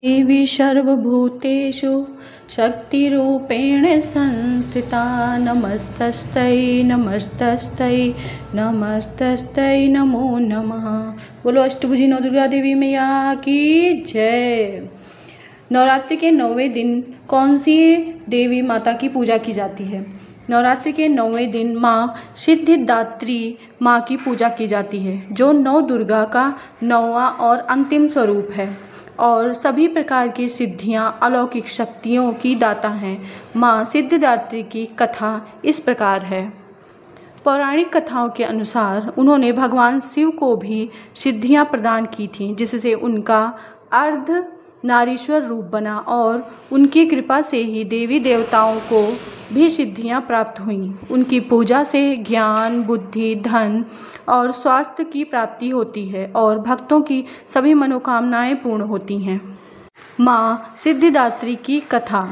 देवी सर्वभूतेषु शक्तिरूपेण संस्थिता नमस्तस्यै नमस्तस्यै नमस्तस्यै नमो नमः। बोलो अष्टभुजी नौ दुर्गा देवी मैया की जय। नवरात्रि के 9वें दिन कौन सी देवी माता की पूजा की जाती है? नवरात्रि के 9वें दिन माँ सिद्धिदात्री माँ की पूजा की जाती है, जो नौ दुर्गा का 9वां और अंतिम स्वरूप है और सभी प्रकार की सिद्धियाँ अलौकिक शक्तियों की दाता हैं। माँ सिद्धिदात्री की कथा इस प्रकार है। पौराणिक कथाओं के अनुसार उन्होंने भगवान शिव को भी सिद्धियाँ प्रदान की थीं, जिससे उनका अर्ध नारीश्वर रूप बना और उनकी कृपा से ही देवी देवताओं को भी सिद्धियाँ प्राप्त हुईं। उनकी पूजा से ज्ञान, बुद्धि, धन और स्वास्थ्य की प्राप्ति होती है और भक्तों की सभी मनोकामनाएं पूर्ण होती हैं। माँ सिद्धिदात्री की कथा।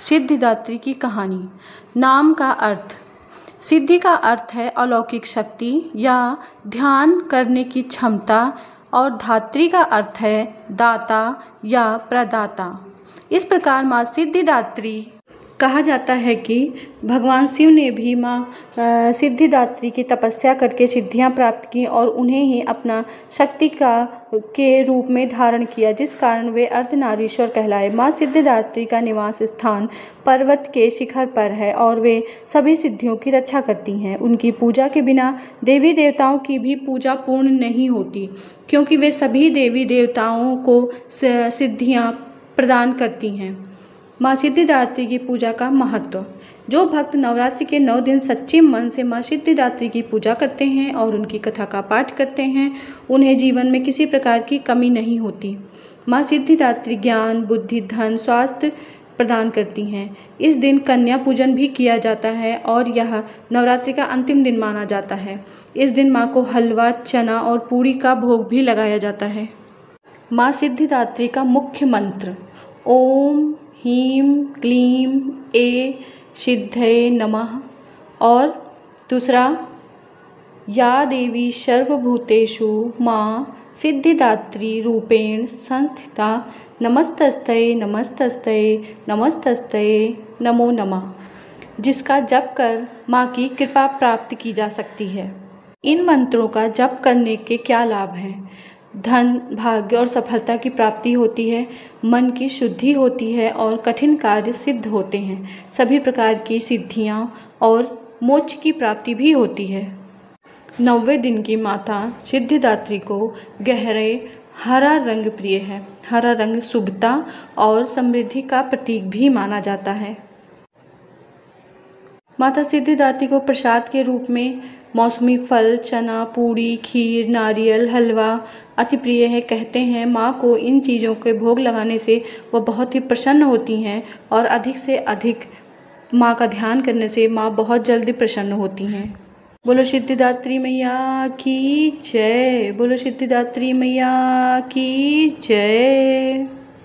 सिद्धिदात्री की कहानी। नाम का अर्थ। सिद्धि का अर्थ है अलौकिक शक्ति या ध्यान करने की क्षमता और धात्री का अर्थ है दाता या प्रदाता। इस प्रकार माँ सिद्धिदात्री कहा जाता है कि भगवान शिव ने भी माँ सिद्धिदात्री की तपस्या करके सिद्धियाँ प्राप्त की और उन्हें ही अपना शक्ति के रूप में धारण किया, जिस कारण वे अर्धनारीश्वर कहलाए। माँ सिद्धिदात्री का निवास स्थान पर्वत के शिखर पर है और वे सभी सिद्धियों की रक्षा करती हैं। उनकी पूजा के बिना देवी देवताओं की भी पूजा पूर्ण नहीं होती, क्योंकि वे सभी देवी देवताओं को सिद्धियाँ प्रदान करती हैं। माँ सिद्धिदात्री की पूजा का महत्व। जो भक्त नवरात्रि के 9 दिन सच्चे मन से माँ सिद्धिदात्री की पूजा करते हैं और उनकी कथा का पाठ करते हैं, उन्हें जीवन में किसी प्रकार की कमी नहीं होती। माँ सिद्धिदात्री ज्ञान, बुद्धि, धन, स्वास्थ्य प्रदान करती हैं। इस दिन कन्या पूजन भी किया जाता है और यह नवरात्रि का अंतिम दिन माना जाता है। इस दिन माँ को हलवा, चना और पूड़ी का भोग भी लगाया जाता है। माँ सिद्धिदात्री का मुख्य मंत्र ओम ह्रीं क्लीं ऐं सिद्धये नमः और दूसरा या देवी सर्वभूतेषु माँ सिद्धिदात्री रूपेण संस्थिता नमस्तस्यै नमस्तस्यै नमस्तस्यै नमो नमः, जिसका जप कर माँ की कृपा प्राप्त की जा सकती है। इन मंत्रों का जप करने के क्या लाभ हैं? धन, भाग्य और सफलता की प्राप्ति होती है, मन की शुद्धि होती है और कठिन कार्य सिद्ध होते हैं। सभी प्रकार की सिद्धियां और मोक्ष की प्राप्ति भी होती है। 9वें दिन की माता सिद्धिदात्री को गहरे हरा रंग प्रिय है। हरा रंग शुभता और समृद्धि का प्रतीक भी माना जाता है। माता सिद्धिदात्री को प्रसाद के रूप में मौसमी फल, चना, पूड़ी, खीर, नारियल, हलवा अति प्रिय है। कहते हैं माँ को इन चीज़ों के भोग लगाने से वह बहुत ही प्रसन्न होती हैं और अधिक से अधिक माँ का ध्यान करने से माँ बहुत जल्दी प्रसन्न होती हैं। बोलो सिद्धिदात्री मैया की जय। बोलो सिद्धिदात्री मैया की जय।